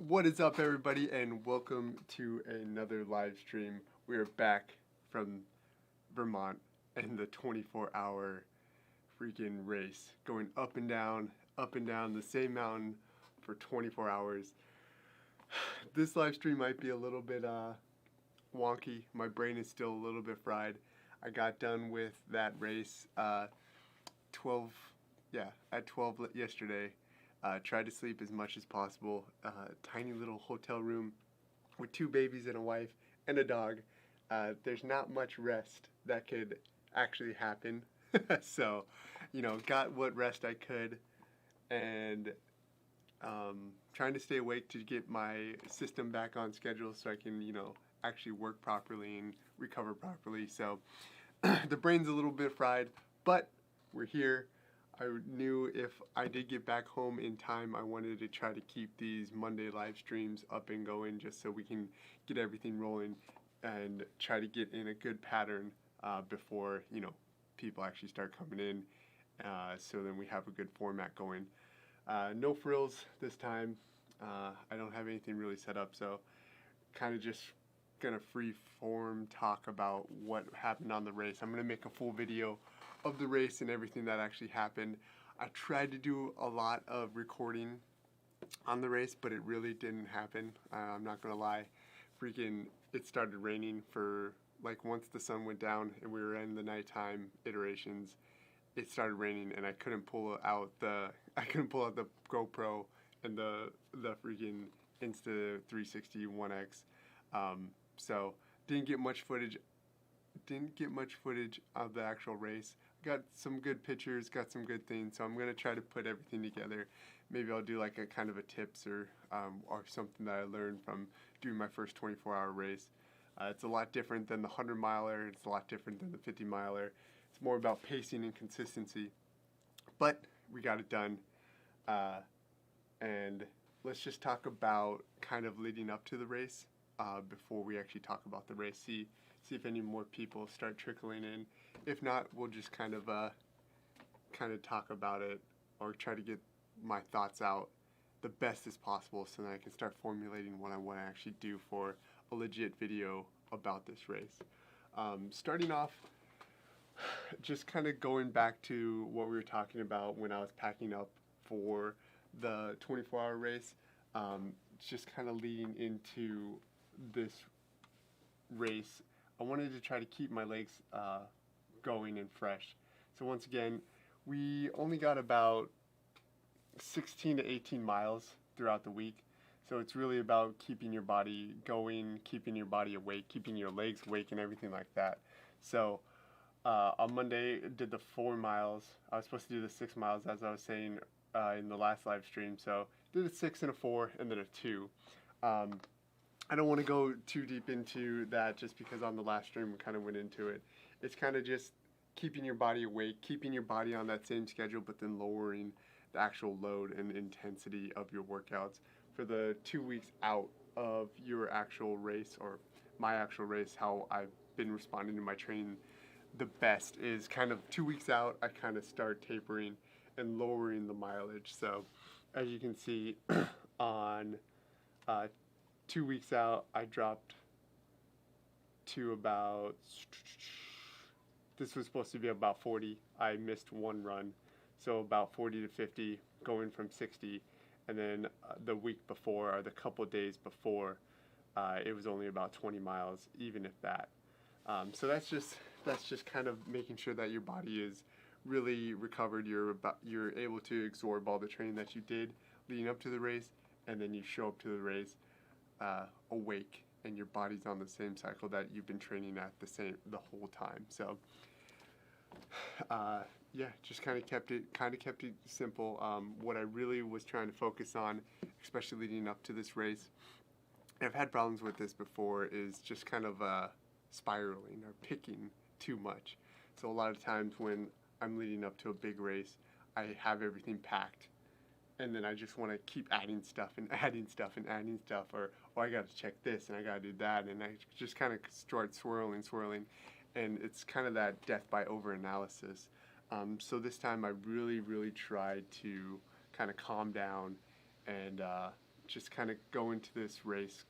What is up, everybody, and welcome to another live stream. We are back from Vermont in the 24-hour freaking race, going up and down the same mountain for 24 hours. This live stream might be a little bit wonky. My brain is still a little bit fried. I got done with that race at 12 yesterday. Tried to sleep as much as possible. Tiny little hotel room with 2 babies and a wife and a dog. There's not much rest that could actually happen. So, got what rest I could, and trying to stay awake to get my system back on schedule so I can, actually work properly and recover properly. So, the brain's a little bit fried, but we're here. I knew if I did get back home in time, I wanted to try to keep these Monday live streams up and going just so we can get everything rolling and try to get in a good pattern before, people actually start coming in. So then we have a good format going. No frills this time. I don't have anything really set up, so kind of just gonna free form talk about what happened on the race. I'm gonna make a full video of the race and everything that actually happened. I tried to do a lot of recording on the race, but it really didn't happen. I'm not gonna lie. It started raining for, once the sun went down and we were in the nighttime iterations, it started raining and I couldn't pull out the GoPro and the freaking Insta360 1X. So didn't get much footage of the actual race. Got some good pictures, got some good things, so I'm going to try to put everything together. Maybe I'll do a kind of a tips or something that I learned from doing my first 24-hour race. It's a lot different than the 100-miler, it's a lot different than the 50-miler. It's more about pacing and consistency. But we got it done. And let's just talk about kind of leading up to the race before we actually talk about the race. See if any more people start trickling in. If not, we'll just kind of talk about it or try to get my thoughts out the best as possible so that I can start formulating what I want to actually do for a legit video about this race. Starting off, just kind of going back to what we were talking about when I was packing up for the 24-hour race, just kind of leading into this race. I wanted to try to keep my legs going and fresh. So once again, we only got about 16 to 18 miles throughout the week. So it's really about keeping your body going, keeping your body awake, keeping your legs awake and everything like that. So on Monday, I did the 4 miles. I was supposed to do the 6 miles, as I was saying in the last live stream. So did a 6 and a 4 and then a 2. I don't want to go too deep into that just because on the last stream we kind of went into it. It's kind of just keeping your body awake, keeping your body on that same schedule, but then lowering the actual load and intensity of your workouts for the 2 weeks out of your actual race or my actual race. How I've been responding to my training the best is kind of 2 weeks out, I kind of start tapering and lowering the mileage. So as you can see on 2 weeks out, I dropped to about, this was supposed to be about 40. I missed 1 run, so about 40 to 50, going from 60. And then the week before, or the couple days before, it was only about 20 miles, even if that. So that's just kind of making sure that your body is really recovered. You're able to absorb all the training that you did leading up to the race, and then you show up to the race awake, and your body's on the same cycle that you've been training at the whole time. So just kind of kept it simple. What I really was trying to focus on, especially leading up to this race, and I've had problems with this before, is just kind of spiraling or picking too much. So a lot of times when I'm leading up to a big race, I have everything packed, and then I just want to keep adding stuff and adding stuff and adding stuff, or I got to check this and I got to do that, and I just kind of start swirling, and it's kind of that death by overanalysis. So this time I really tried to kind of calm down and just kind of go into this race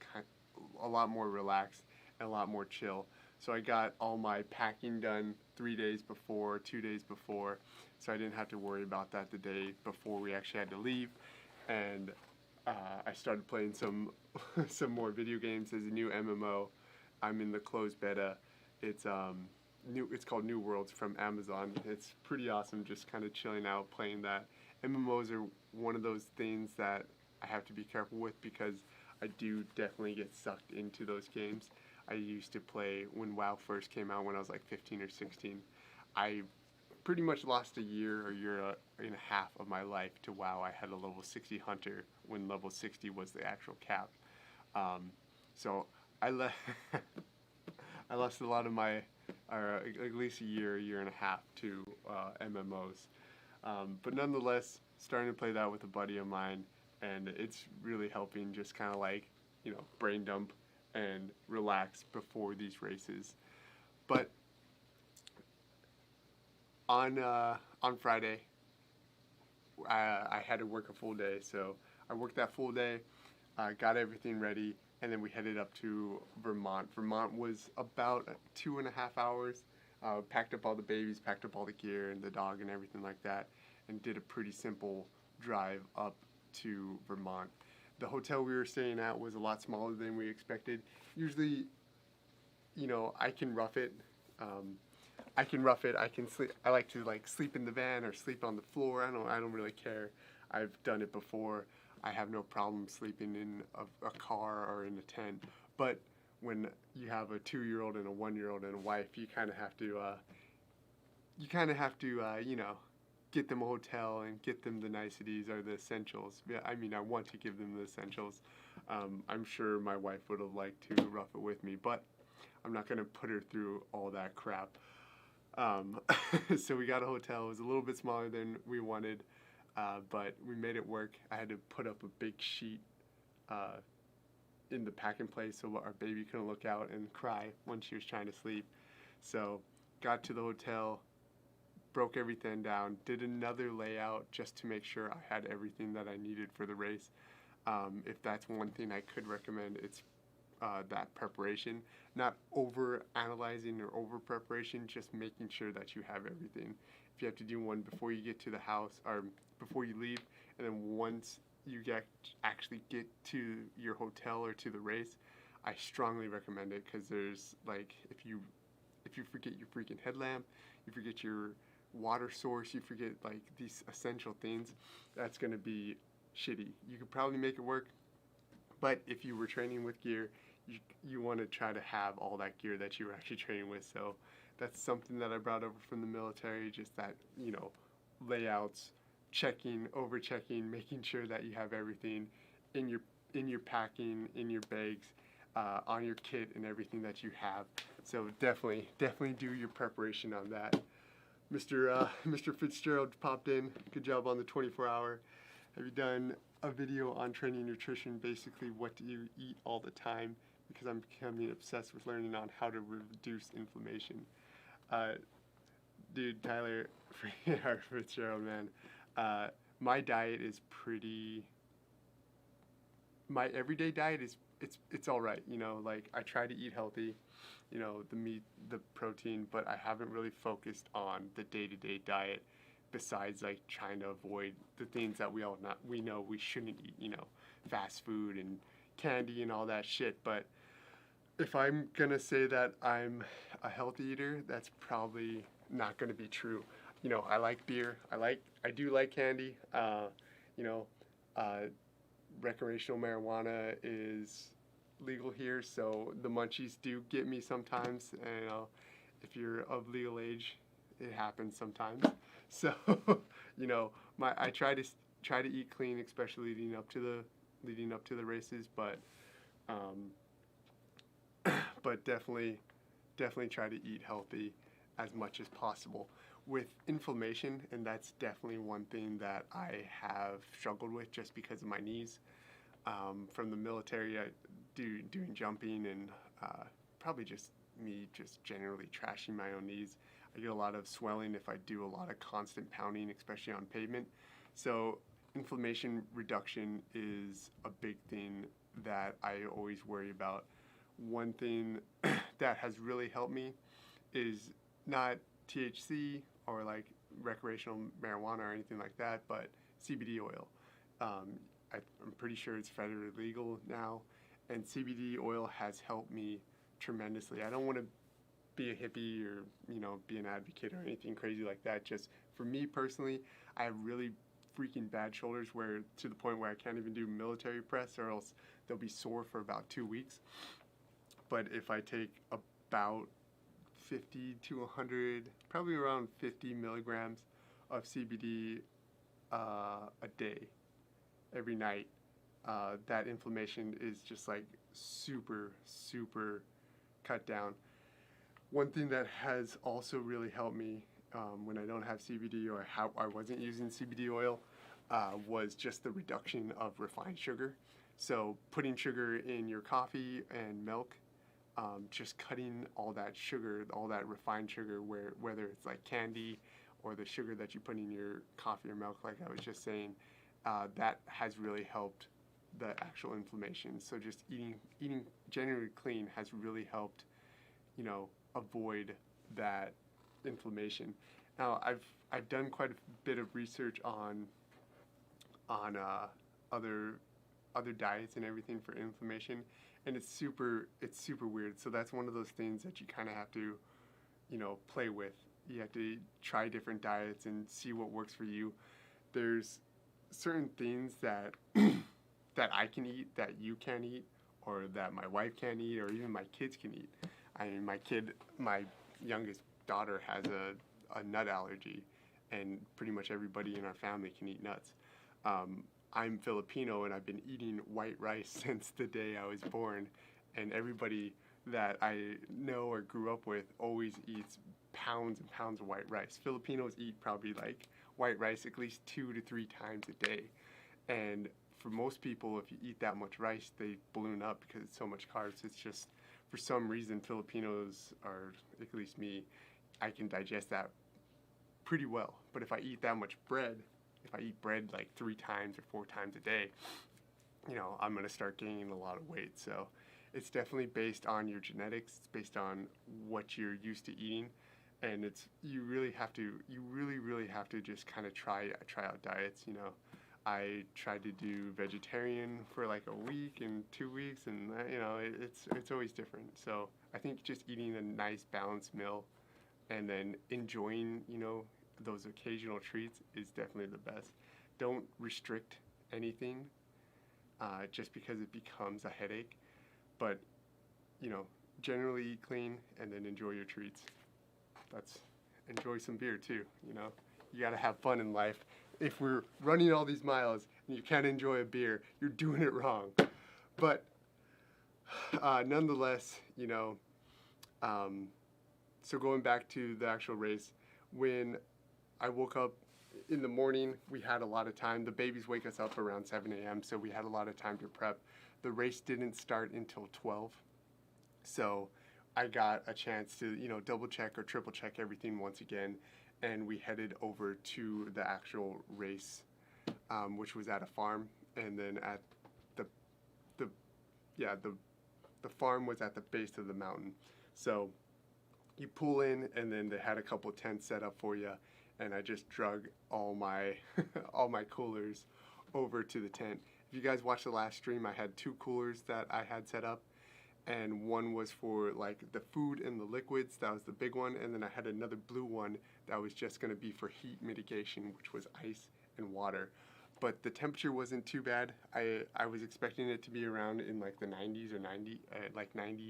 a lot more relaxed and a lot more chill. So I got all my packing done 3 days before, 2 days before, so I didn't have to worry about that the day before we actually had to leave. And I started playing some some more video games. There's a new MMO. I'm in the closed beta. It's new. It's called New Worlds from Amazon. It's pretty awesome. Just kind of chilling out, playing that. MMOs are one of those things that I have to be careful with because I do definitely get sucked into those games. I used to play when WoW first came out when I was like 15 or 16. I pretty much lost a year and a half of my life to WoW. I had a level 60 hunter when level 60 was the actual cap. So I I lost a lot of my, or at least a year and a half to MMOs. But nonetheless, starting to play that with a buddy of mine, and it's really helping just kind of like, brain dump and relax before these races. But on Friday, I had to work a full day, so I worked that full day, got everything ready, and then we headed up to Vermont. Vermont was about 2.5 hours. Packed up all the babies, packed up all the gear and the dog and everything like that, and did a pretty simple drive up to Vermont. The hotel we were staying at was a lot smaller than we expected. Usually, I can rough it. I can sleep. I like to sleep in the van or sleep on the floor. I don't really care. I've done it before. I have no problem sleeping in a car or in a tent. But when you have a 2-year-old and a 1-year-old and a wife, you kind of have to get them a hotel and get them the niceties or the essentials. Yeah, I mean, I want to give them the essentials. I'm sure my wife would have liked to rough it with me, but I'm not going to put her through all that crap. So we got a hotel. It was a little bit smaller than we wanted, but we made it work. I had to put up a big sheet in the packing place so our baby couldn't look out and cry when she was trying to sleep. So got to the hotel, broke everything down, did another layout just to make sure I had everything that I needed for the race. If that's one thing I could recommend, it's that preparation. Not over analyzing or over preparation, just making sure that you have everything. If you have to do one before you get to the house or before you leave, and then once you actually get to your hotel or to the race, I strongly recommend it, because there's if you forget your freaking headlamp, you forget your water source, you forget these essential things, that's going to be shitty. You could probably make it work, but if you were training with gear, you want to try to have all that gear that you were actually training with. So that's something that I brought over from the military, just that, layouts, over checking, making sure that you have everything in your packing, in your bags, on your kit and everything that you have. So definitely do your preparation on that. Mr. Fitzgerald popped in. Good job on the 24-hour. Have you done a video on training nutrition? Basically, what do you eat all the time? Because I'm becoming obsessed with learning on how to reduce inflammation. Dude, Tyler Fitzgerald, man. My diet is my everyday diet is it's all right. I try to eat healthy, the meat, the protein, but I haven't really focused on the day-to-day diet, besides trying to avoid the things that we know we shouldn't eat, fast food and candy and all that shit. But if I'm gonna say that I'm a healthy eater, that's probably not gonna be true. I like beer. I do like candy. Recreational marijuana is legal here, so the munchies do get me sometimes. And if you're of legal age, it happens sometimes. So I try to eat clean, especially leading up to the races, but definitely try to eat healthy as much as possible. With inflammation, and that's definitely one thing that I have struggled with just because of my knees. From the military, doing jumping and probably just me just generally trashing my own knees. I get a lot of swelling if I do a lot of constant pounding, especially on pavement. So inflammation reduction is a big thing that I always worry about. One thing that has really helped me is not THC or like recreational marijuana or anything like that, but CBD oil. I'm pretty sure it's federally legal now, and CBD oil has helped me tremendously. I don't want to be a hippie or, you know, be an advocate or anything crazy like that. Just for me personally, I have really freaking bad shoulders, where to the point where I can't even do military press, or else they'll be sore for about 2 weeks. But if I take about 50 to 100, probably around 50 milligrams of CBD a day, every night, that inflammation is just like super, super cut down. One thing that has also really helped me when I don't have CBD, or how I wasn't using CBD oil, was just the reduction of refined sugar. So putting sugar in your coffee and milk, just cutting all that sugar, all that refined sugar, whether it's like candy or the sugar that you put in your coffee or milk, like I was just saying, that has really helped the actual inflammation. So just eating generally clean has really helped, you know, avoid that inflammation. Now I've done quite a bit of research on other diets and everything for inflammation, and it's super weird. So that's one of those things that you kind of have to, you know, play with. You have to try different diets and see what works for you. There's certain things that that I can eat that you can't eat, or that my wife can't eat, or even my kids can eat. I mean, my youngest daughter has a nut allergy, and pretty much everybody in our family can eat nuts. I'm Filipino, and I've been eating white rice since the day I was born, and everybody that I know or grew up with always eats pounds and pounds of white rice. Filipinos eat probably like white rice at least 2 to 3 times a day, and for most people, if you eat that much rice, they balloon up because it's so much carbs. It's just, for some reason, Filipinos, or at least me, I can digest that pretty well. But if I eat that much bread, if I eat bread like 3 times or 4 times a day, you know, I'm going to start gaining a lot of weight. So it's definitely based on your genetics. It's based on what you're used to eating. And you really have to just kind of try out diets, you know. I tried to do vegetarian for like a week and 2 weeks, and you know, it's always different. So I think just eating a nice balanced meal and then enjoying, you know, those occasional treats is definitely the best. Don't restrict anything just because it becomes a headache, but, you know, generally eat clean and then enjoy your treats. Enjoy some beer too, you know. You gotta have fun in life. If we're running all these miles and you can't enjoy a beer, you're doing it wrong. But nonetheless, you know, so going back to the actual race, when I woke up in the morning, we had a lot of time. The babies wake us up around 7 a.m., so we had a lot of time to prep. The race didn't start until 12, so I got a chance to, you know, double check or triple check everything once again, and we headed over to the actual race, which was at a farm, and then at the farm was at the base of the mountain. So you pull in, and then they had a couple tents set up for you, and I just drug all my all my coolers over to the tent. If you guys watched the last stream, I had 2 coolers that I had set up, and one was for like the food and the liquids. That was the big one, and then I had another blue one that was just going to be for heat mitigation, which was ice and water. But the temperature wasn't too bad. I was expecting it to be around in like the 90s or 90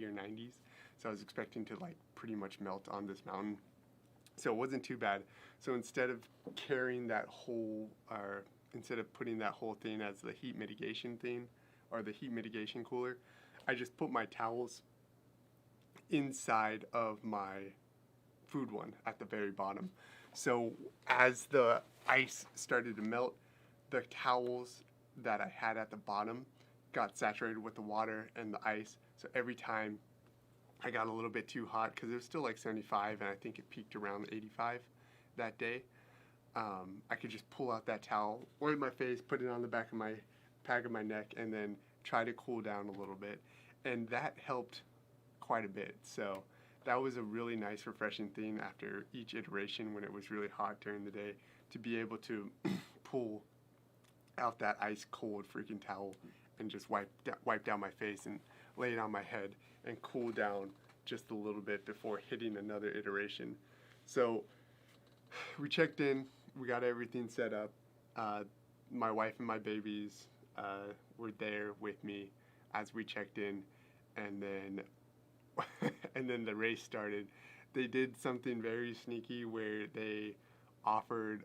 or 90s. So I was expecting to like pretty much melt on this mountain. So it wasn't too bad. So instead of carrying that whole, or instead of putting that whole thing as the heat mitigation thing, or the heat mitigation cooler, I just put my towels inside of my food one at the very bottom. So as the ice started to melt, the towels that I had at the bottom got saturated with the water and the ice. So every time I got a little bit too hot, because it was still like 75, and I think it peaked around 85 that day, I could just pull out that towel, oil my face, put it on the back of my neck, and then try to cool down a little bit. And that helped quite a bit. So that was a really nice, refreshing thing after each iteration when it was really hot during the day, to be able to pull out that ice cold freaking towel and just wipe down my face and lay it on my head and cool down just a little bit before hitting another iteration. So we checked in, we got everything set up. My wife and my babies were there with me as we checked in, and then and then the race started. They did something very sneaky where they offered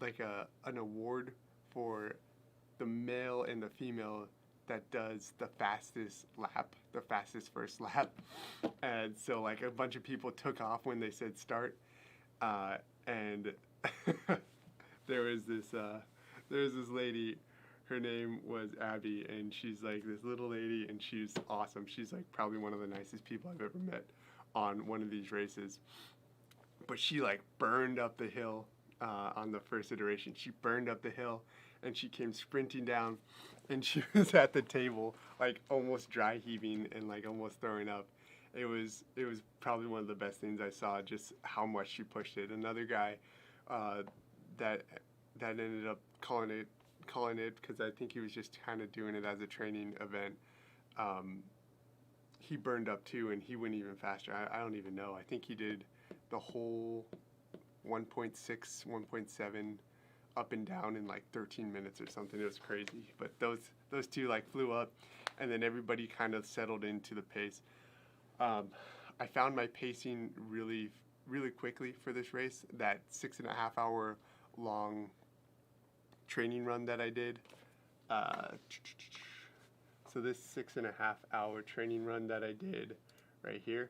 like an award for the male and the female that does the fastest lap, the fastest first lap. And so like a bunch of people took off when they said start, and there was this lady. Her name was Abby, and she's like this little lady, and she's awesome. She's like probably one of the nicest people I've ever met on one of these races. But she like burned up the hill on the first iteration. She burned up the hill, and she came sprinting down, and she was at the table like almost dry heaving and like almost throwing up. It was probably one of the best things I saw, just how much she pushed it. Another guy that ended up calling it because I think he was just kind of doing it as a training event. He burned up too, and he went even faster. I don't even know. I think he did the whole 1.6, 1.7 up and down in like 13 minutes or something. It was crazy. But those two like flew up, and then everybody kind of settled into the pace. I found my pacing really, really quickly for this race. That 6.5 hour long training run that I did. So this 6.5 hour training run that I did right here,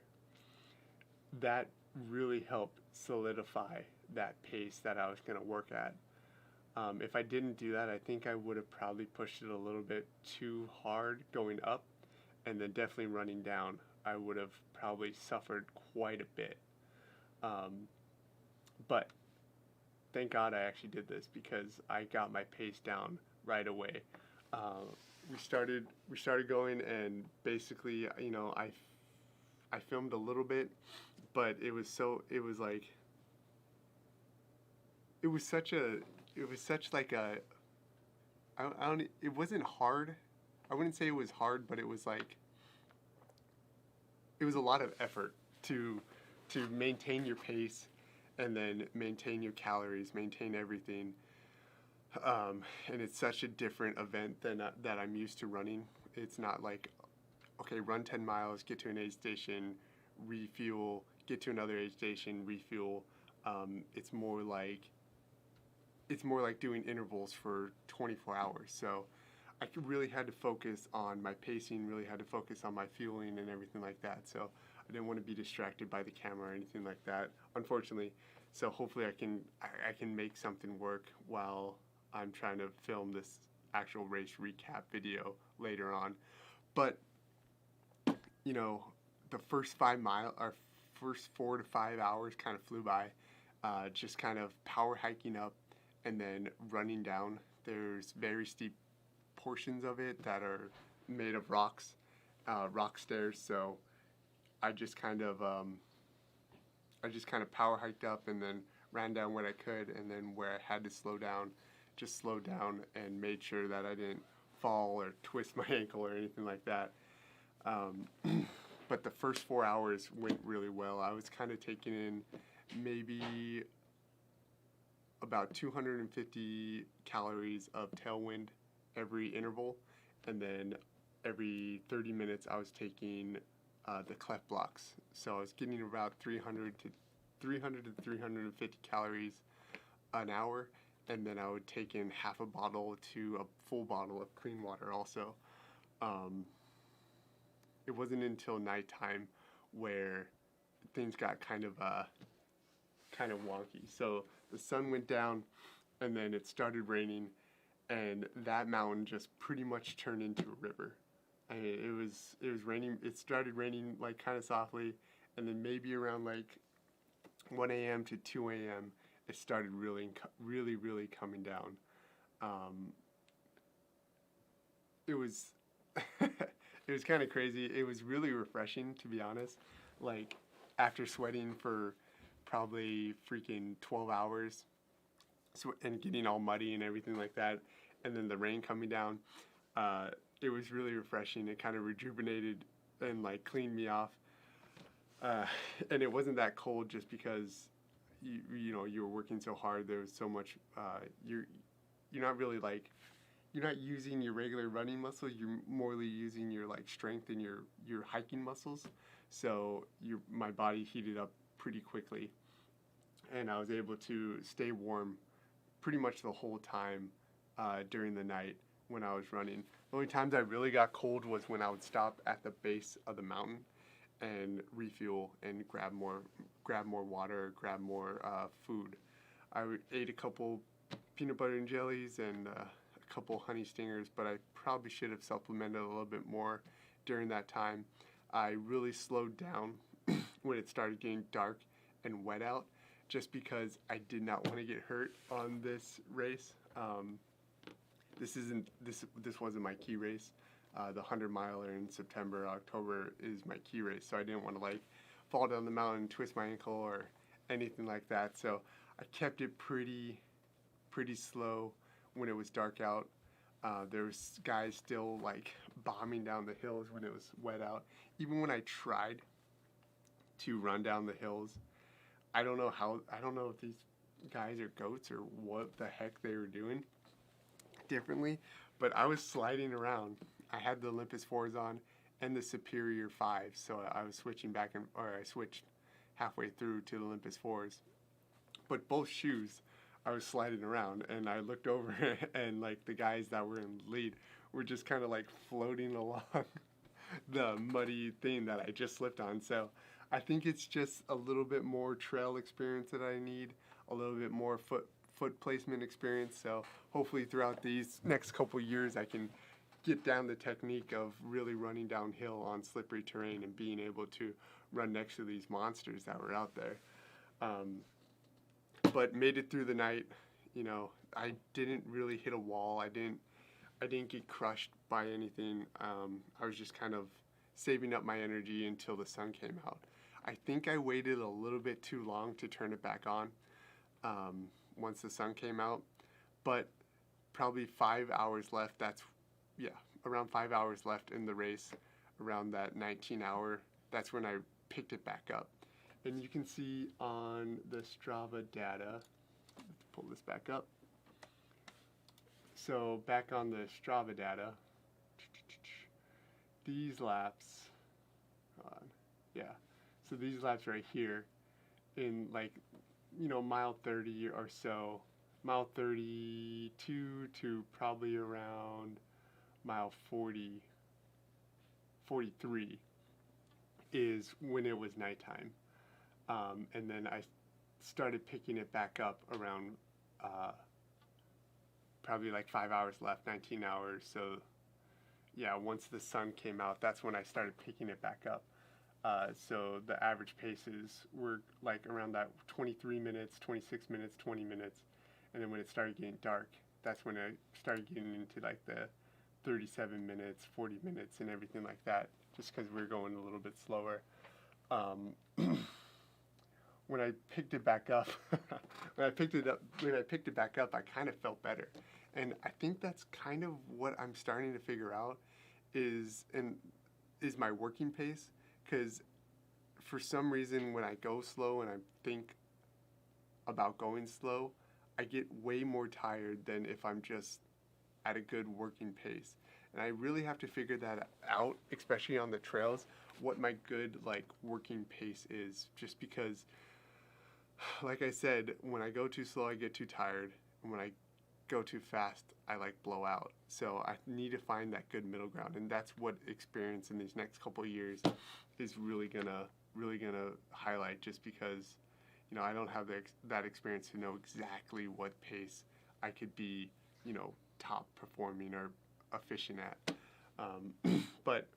that really helped solidify that pace that I was going to work at. If I didn't do that, I think I would have probably pushed it a little bit too hard going up, and then definitely running down, I would have probably suffered quite a bit. But thank God I actually did this, because I got my pace down right away. We started going, and basically, you know, I filmed a little bit, but it was it wasn't hard. I wouldn't say it was hard, but it was a lot of effort to maintain your pace, and then maintain your calories, maintain everything. And it's such a different event than that I'm used to running. It's not like, okay, run 10 miles, get to an aid station, refuel, get to another aid station, refuel. It's more like doing intervals for 24 hours. So I really had to focus on my pacing, really had to focus on my fueling and everything like that. So I didn't want to be distracted by the camera or anything like that, unfortunately. So hopefully I can make something work while I'm trying to film this actual race recap video later on. But, you know, the first 4 to 5 hours kind of flew by, just kind of power hiking up and then running down. There's very steep portions of it that are made of rocks, rock stairs. So I just kind of power hiked up and then ran down what I could, and then where I had to slow down, just slowed down and made sure that I didn't fall or twist my ankle or anything like that. But the first 4 hours went really well. I was kind of taking in maybe about 250 calories of tailwind every interval, and then every 30 minutes I was taking the cleft blocks. So I was getting about 300 to 350 calories an hour, and then I would take in half a bottle to a full bottle of clean water also. It wasn't until nighttime where things got kind of wonky. So the sun went down, and then it started raining, and that mountain just pretty much turned into a river. It was raining. It started raining like kind of softly, and then maybe around like 1 a.m. to 2 a.m. it started really coming down. It was it was kind of crazy. It was really refreshing, to be honest. Like, after sweating for probably freaking 12 hours and getting all muddy and everything like that, and then the rain coming down, it was really refreshing. It kind of rejuvenated and like cleaned me off. And it wasn't that cold just because you know, you were working so hard. There was so much. You're not really like, you're not using your regular running muscles. You're morely using your like strength and your hiking muscles. So my body heated up pretty quickly, and I was able to stay warm pretty much the whole time during the night when I was running. The only times I really got cold was when I would stop at the base of the mountain and refuel and grab more water, grab more food. I ate a couple peanut butter and jellies and a couple honey stingers, but I probably should have supplemented a little bit more during that time. I really slowed down when it started getting dark and wet out, just because I did not want to get hurt on this race. This wasn't my key race. The 100-miler in September, October is my key race, so I didn't want to like fall down the mountain, twist my ankle, or anything like that. So I kept it pretty slow when it was dark out. There was guys still like bombing down the hills when it was wet out. Even when I tried to run down the hills, I don't know if these guys are goats or what the heck they were doing differently, but I was sliding around. I had the Olympus 4s on and the Superior 5s, so I was switching I switched halfway through to the Olympus 4s. But both shoes, I was sliding around, and I looked over, and like the guys that were in the lead were just kind of like floating along the muddy thing that I just slipped on. So I think it's just a little bit more trail experience that I need, a little bit more foot placement experience. So hopefully throughout these next couple years I can get down the technique of really running downhill on slippery terrain and being able to run next to these monsters that were out there. But made it through the night. You know, I didn't really hit a wall. I didn't get crushed by anything. I was just kind of saving up my energy until the sun came out. I think I waited a little bit too long to turn it back on once the sun came out, but probably 5 hours left. Around 5 hours left in the race, around that 19-hour. That's when I picked it back up. And you can see on the Strava data, let's pull this back up. So back on the Strava data, these laps, so these laps right here in like, mile 30 or so, mile 32 to probably around mile 43 is when it was nighttime. And then I started picking it back up around probably like 5 hours left, 19 hours. So yeah, once the sun came out, that's when I started picking it back up. So the average paces were like around that 23 minutes, 26 minutes, 20 minutes. And then when it started getting dark, that's when I started getting into like the 37 minutes, 40 minutes and everything like that, just because we were going a little bit slower. When I picked it back up, when I picked it back up, I kind of felt better. And I think that's kind of what I'm starting to figure out is my working pace. Because for some reason, when I go slow and I think about going slow, I get way more tired than if I'm just at a good working pace. And I really have to figure that out, especially on the trails, what my good working pace is. Just because, like I said, when I go too slow, I get too tired. And when I go too fast, I blow out. So I need to find that good middle ground. And that's what experience in these next couple of years is really gonna highlight, just because, I don't have that experience to know exactly what pace I could be, top performing or efficient at. But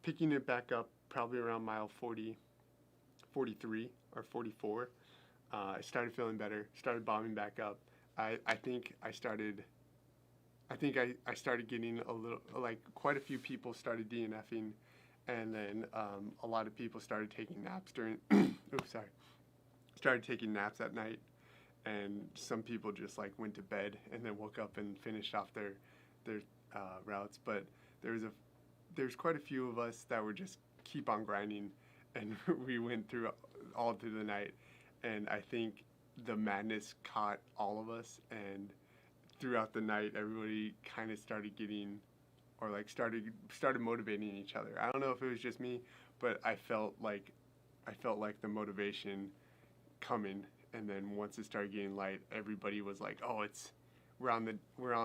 picking it back up probably around mile 40, 43 or 44, I started feeling better, started bombing back up. I think I started getting a little, like, quite a few people started DNFing, and then a lot of people started taking naps during, started taking naps at night, and some people just like went to bed and then woke up and finished off their routes. But there's quite a few of us that were just keep on grinding, and we went through all through the night, and I think the madness caught all of us, and throughout the night everybody kind of started getting, or like started motivating each other. I don't know if it was just me, but I felt like the motivation coming, and then once it started getting light, everybody was like, oh, we're on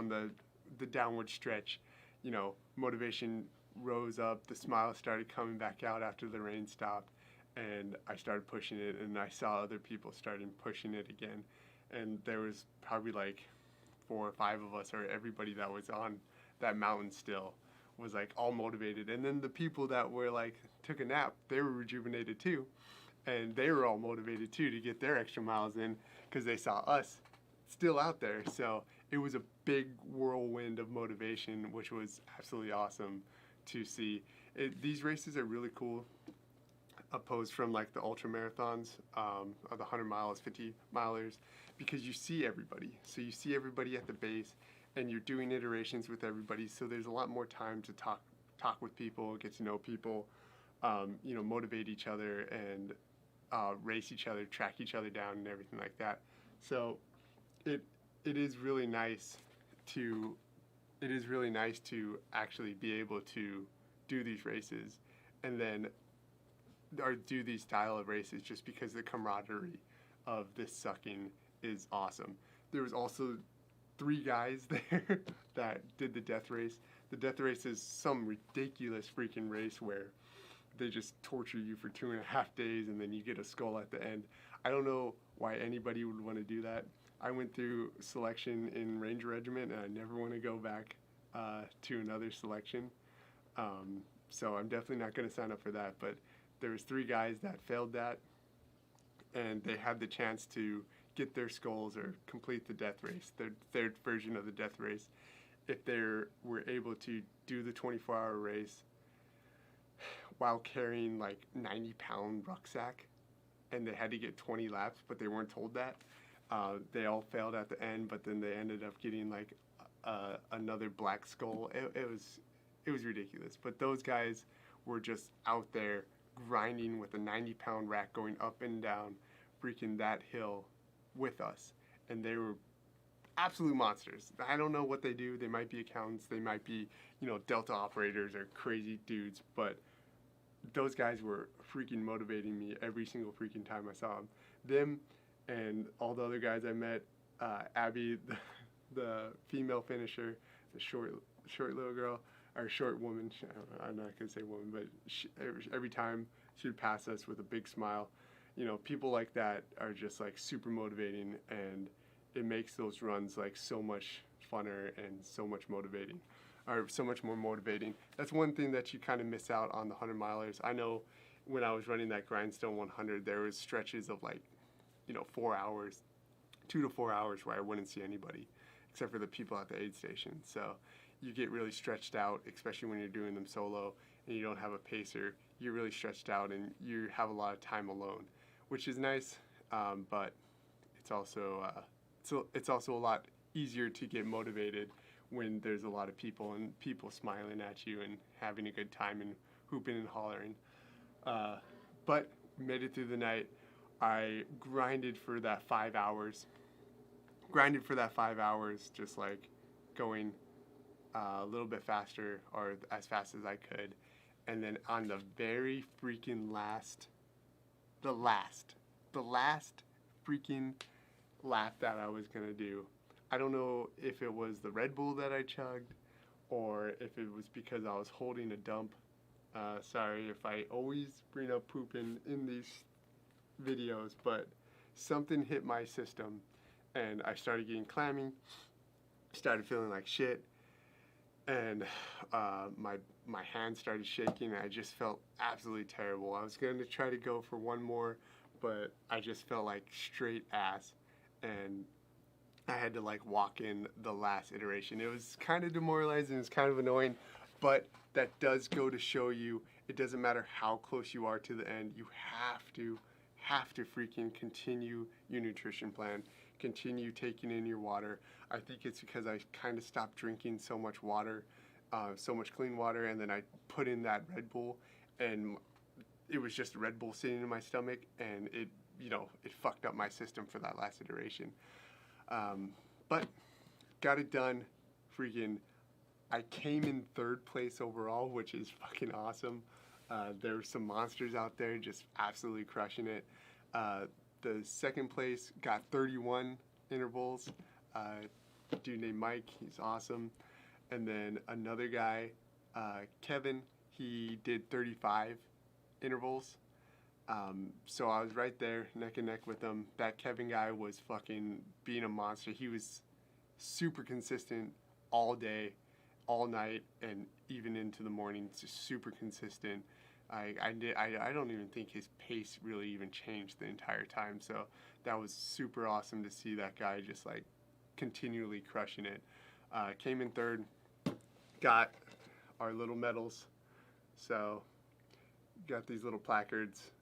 the downward stretch. You know, motivation rose up, the smile started coming back out after the rain stopped, and I started pushing it, and I saw other people starting pushing it again, and there was probably like 4 or 5 of us, or everybody that was on that mountain still was like all motivated. And then the people that were like took a nap, they were rejuvenated too, and they were all motivated too to get their extra miles in because they saw us still out there. So it was a big whirlwind of motivation, which was absolutely awesome to see. These races are really cool, opposed from like the ultra marathons, or the 100 miles, 50 milers, because you see everybody. So you see everybody at the base, and you're doing iterations with everybody. So there's a lot more time to talk with people, get to know people, you know, motivate each other, and race each other, track each other down, and everything like that. So it is really nice to actually be able to do these races, and then or do these style of races, just because the camaraderie of this sucking is awesome. There was also 3 guys there that did the death race. The death race is some ridiculous freaking race where they just torture you for 2.5 days, and then you get a skull at the end. I don't know why anybody would want to do that. I went through selection in Ranger Regiment, and I never want to go back to another selection. So I'm definitely not going to sign up for that. But there was 3 guys that failed that, and they had the chance to get their skulls or complete the death race, their third version of the death race, if they were able to do the 24-hour race while carrying like 90-pound rucksack, and they had to get 20 laps, but they weren't told that. They all failed at the end, but then they ended up getting like another black skull. It was ridiculous. But those guys were just out there grinding with a 90-pound rack, going up and down freaking that hill with us, and they were absolute monsters. I don't know what they do. They might be accountants, they might be, you know, Delta operators or crazy dudes, but those guys were freaking motivating me every single freaking time I saw them. Them and all the other guys I met, Abby, the female finisher, the short little girl, or short woman, I'm not going to say woman, but every time she would pass us with a big smile. You know, people like that are just like super motivating, and it makes those runs like so much funner and so much motivating, or so much more motivating. That's one thing that you kind of miss out on the 100 milers. I know when I was running that Grindstone 100, there was stretches of like, you know, 4 hours, 2 to 4 hours where I wouldn't see anybody except for the people at the aid station. So you get really stretched out, especially when you're doing them solo and you don't have a pacer. You're really stretched out and you have a lot of time alone, which is nice, but it's also a lot easier to get motivated when there's a lot of people and people smiling at you and having a good time and hooping and hollering. But made it through the night. I grinded for that 5 hours. Just like going a little bit faster, or as fast as I could. And then on the very freaking last freaking lap that I was going to do, I don't know if it was the Red Bull that I chugged or if it was because I was holding a dump. Sorry if I always bring up pooping in these videos, but something hit my system and I started getting clammy, started feeling like shit, and my hands started shaking, and I just felt absolutely terrible. I was going to try to go for one more, but I just felt like straight ass, and I had to like walk in the last iteration. It was kind of demoralizing, it's kind of annoying, but that does go to show you it doesn't matter how close you are to the end, you have to freaking continue your nutrition plan, continue taking in your water. I think it's because I kind of stopped drinking so much water, so much clean water, and then I put in that Red Bull, and it was just Red Bull sitting in my stomach, and it, you know, it fucked up my system for that last iteration. But got it done. Freaking, I came in 3rd place overall, which is fucking awesome. There were some monsters out there just absolutely crushing it. The 2nd place got 31 intervals. A dude named Mike, he's awesome. And then another guy, Kevin, he did 35 intervals. So I was right there, neck and neck with him. That Kevin guy was fucking being a monster. He was super consistent all day, all night, and even into the morning. Just super consistent. I don't even think his pace really even changed the entire time. So that was super awesome to see that guy just like continually crushing it. Came in 3rd, got our little medals. So got these little placards.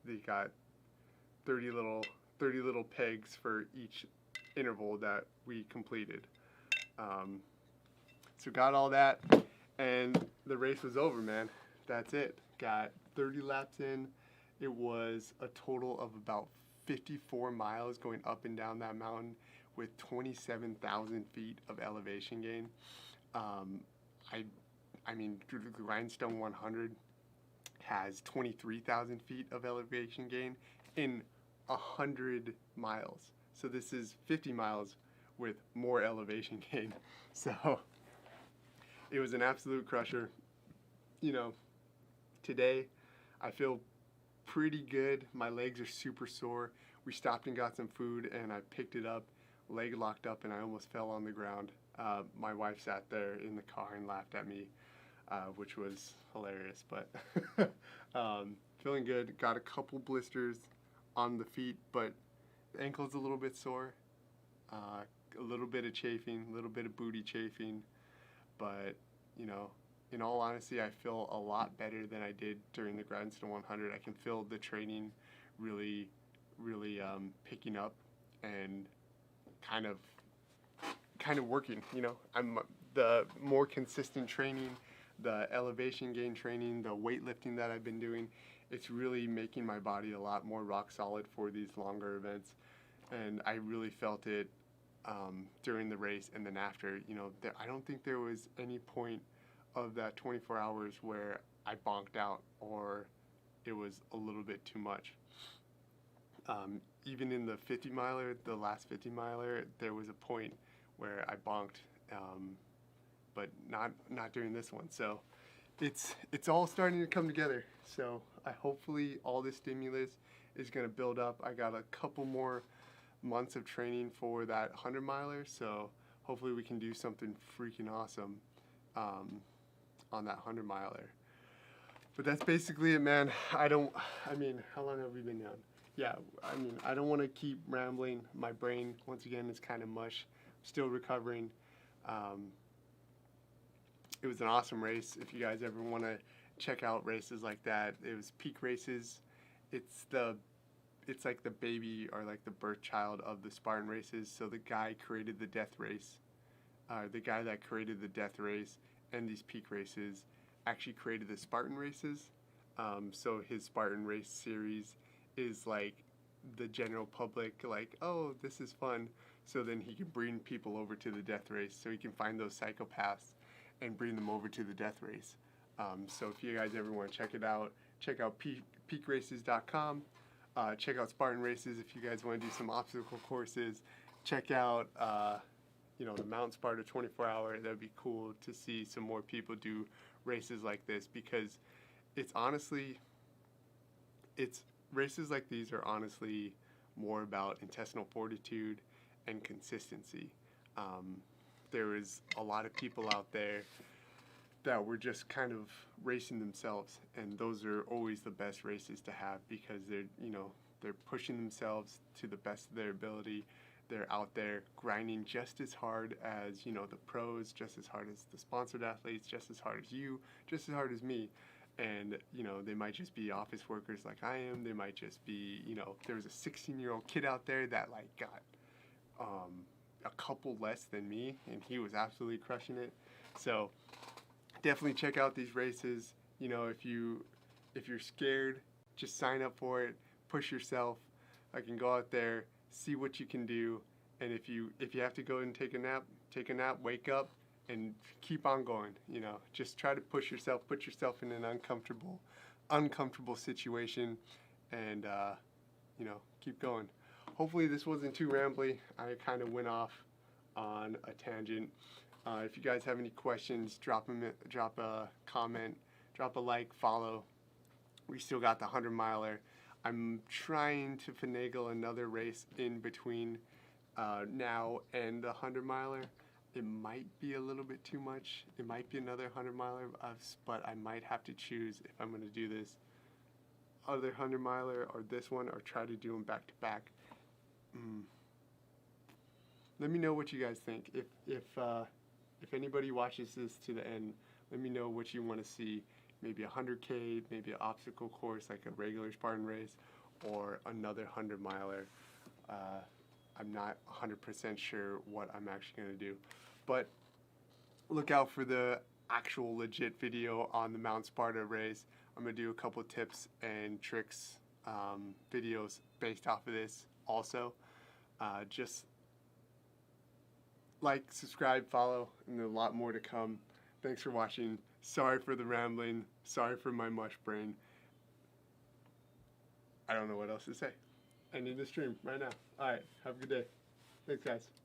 They got 30 little pegs for each interval that we completed. So got all that, and the race was over, man. That's it. Got 30 laps in. It was a total of about 54 miles going up and down that mountain with 27,000 feet of elevation gain. I mean, the Grindstone 100 has 23,000 feet of elevation gain in 100 miles. So this is 50 miles with more elevation gain. So it was an absolute crusher. You know, today I feel pretty good. My legs are super sore. We stopped and got some food, and I picked it up, leg locked up, and I almost fell on the ground. My wife sat there in the car and laughed at me, which was hilarious, but feeling good. Got a couple blisters on the feet, but the ankle's a little bit sore, a little bit of chafing, a little bit of booty chafing, but, you know, in all honesty, I feel a lot better than I did during the Grindstone 100. I can feel the training really picking up and kind of working, you know. I'm the more consistent training, the elevation gain training, the weightlifting that I've been doing, it's really making my body a lot more rock solid for these longer events. And I really felt it during the race and then after. You know, I don't think there was any point of that 24 hours where I bonked out or it was a little bit too much. Even in the 50 miler, the last 50 miler, there was a point where I bonked, but not during this one. So it's all starting to come together. So hopefully all this stimulus is going to build up. I got a couple more months of training for that 100 miler, so hopefully we can do something freaking awesome on that 100 miler. But that's basically it, man. I mean, how long have we been down? Yeah, I mean, I don't want to keep rambling. My brain, once again, is kind of mush. I'm still recovering. It was an awesome race. If you guys ever want to check out races like that, it was Peak Races. It's like the baby or like the birth child of the Spartan races. So the guy created the death race. The guy that created the death race and these Peak Races actually created the Spartan races. So his Spartan race series is like the general public, like, oh, this is fun. So then he can bring people over to the death race. So he can find those psychopaths and bring them over to the death race. So if you guys ever want to check it out, check out peakraces.com. Check out Spartan Races if you guys want to do some obstacle courses. Check out, the Mount Sparta 24-hour. That would be cool to see some more people do races like this, because races like these are honestly more about intestinal fortitude and consistency. There is a lot of people out there that were just kind of racing themselves, and those are always the best races to have because they're pushing themselves to the best of their ability. They're out there grinding just as hard as the pros, just as hard as the sponsored athletes, just as hard as you, just as hard as me. And they might just be office workers like I am. They might just be there was a 16-year-old kid out there that got a couple less than me, and he was absolutely crushing it. So definitely check out these races. If you're scared, just sign up for it. Push yourself. I can go out there, see what you can do, and if you have to go and take a nap, wake up, and keep on going. Just try to push yourself, put yourself in an uncomfortable situation, and keep going. Hopefully this wasn't too rambly. I kind of went off on a tangent. If you guys have any questions, drop a comment, drop a like, follow. We still got the 100-miler. I'm trying to finagle another race in between now and the 100-miler. It might be a little bit too much. It might be another 100-miler, but I might have to choose if I'm going to do this other 100-miler or this one, or try to do them back to back. Let me know what you guys think. If anybody watches this to the end, let me know what you want to see. Maybe 100K, maybe an obstacle course like a regular Spartan race, or another 100-miler. I'm not 100% sure what I'm actually going to do. But look out for the actual legit video on the Mount Sparta race. I'm going to do a couple tips and tricks videos based off of this also. Just like, subscribe, follow, and a lot more to come. Thanks for watching. Sorry for the rambling. Sorry for my mush brain. I don't know what else to say. Ending the stream right now. Alright, have a good day. Thanks, guys.